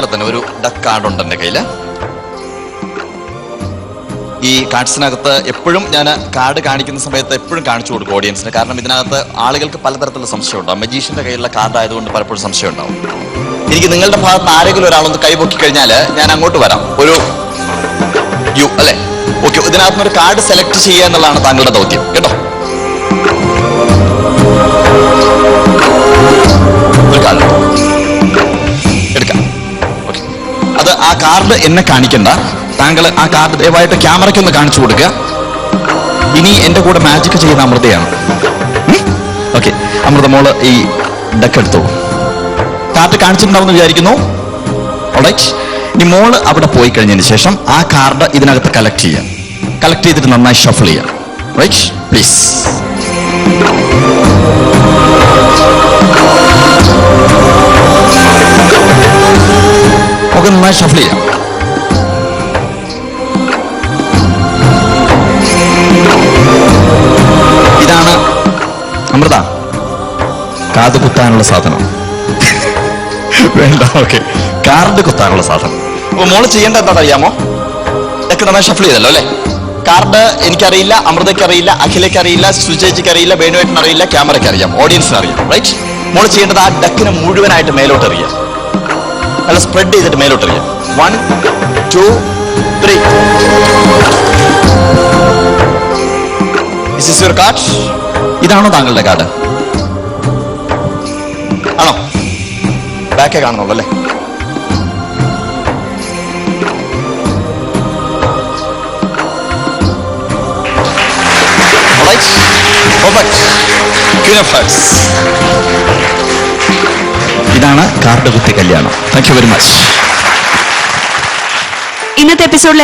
അതുപോലെ തന്നെ ഒരു ഡക്ക് കാർഡ് ഉണ്ട് എൻ്റെ കയ്യിൽ. ഈ കാർഡ്സിനകത്ത് എപ്പോഴും ഞാൻ കാർഡ് കാണിക്കുന്ന സമയത്ത് എപ്പോഴും കാണിച്ചു കൊടുക്കും ഓഡിയൻസിന്. കാരണം ഇതിനകത്ത് ആളുകൾക്ക് പലതരത്തിലുള്ള സംശയം ഉണ്ടാവും. മജീഷ്യന്റെ കയ്യിലുള്ള കാർഡ് ആയതുകൊണ്ട് പലപ്പോഴും സംശയം ഉണ്ടാവും. എനിക്ക് നിങ്ങളുടെ ഭാഗത്ത് ആരെങ്കിലും ഒരാളൊന്ന് കൈപൊക്കി കഴിഞ്ഞാൽ ഞാൻ അങ്ങോട്ട് വരാം. ഒരു യു അല്ലെ? ഓക്കെ, ഇതിനകത്തുനിന്ന് ഒരു കാർഡ് സെലക്ട് ചെയ്യുക എന്നുള്ളതാണ് താങ്കളുടെ ദൗത്യം കേട്ടോ. ഒരു കാർഡ് എടുക്കാം. ഓക്കെ, അത് ആ കാർഡ് എന്നെ കാണിക്കണ്ട. താങ്കൾ ആ കാർഡ് ദയവായിട്ട് ക്യാമറയ്ക്കൊന്ന് കാണിച്ചു കൊടുക്കുക. ഇനി എന്റെ കൂടെ മാജിക് ചെയ്യുന്ന അമൃതയാണ്. ഓക്കെ, അമൃത മോള് ഈ ഡക്ക് എടുത്തു. കാർഡ് കാണിച്ചിട്ടുണ്ടാവുമെന്ന് വിചാരിക്കുന്നു. ഓൾറൈറ്റ്, ഇനി മോള് അവിടെ പോയി കഴിഞ്ഞതിന് ശേഷം ആ കാർഡ് ഇതിനകത്ത് കളക്ട് ചെയ്യാം. കളക്ട് ചെയ്തിട്ട് നന്നായി ഷഫിൾ ചെയ്യാം. Right, please. ഒക്കെ നന്നായി ഷഫിൾ ചെയ്യാം. ഇതാണ് അമൃത കാത് കുത്താനുള്ള സാധനം. വേണ്ട, ഓക്കെ, കാർഡ് കുത്താനുള്ള സാധനം. അപ്പൊ മോള് ചെയ്യേണ്ട എന്താ അറിയാമോ? ഇതൊക്കെ നന്നായി ഷഫിൾ ചെയ്തല്ലോ അല്ലെ? കാർഡ് എനിക്കറിയില്ല, അമൃതയ്ക്ക് അറിയില്ല, അഖിലയ്ക്ക് അറിയില്ല, സുചേച്ചിക്ക് അറിയില്ല, വേണുവേട്ടന് അറിയില്ല, ക്യാമറയ്ക്ക് അറിയാം, ഓഡിയൻസിന് അറിയാം. റൈറ്റ്, മോള് ചെയ്യേണ്ടത് ആ ഡക്കിനെ മുഴുവനായിട്ട് മേലോട്ട് എറിയാം. അല്ല, സ്പ്രെഡ് ചെയ്തിട്ട് മേലോട്ട് എറിയാം. 1 2 3. This is your card. ഇതാണോ താങ്കളുടെ കാർഡ്? ആണോ? ബാക്കേ കാണുന്നുള്ളൂ അല്ലേ? ഇതാണ് കാർഡ് കുത്തി കല്യാണം. Thank you very much. ഇന്നത്തെ എപ്പിസോഡിൽ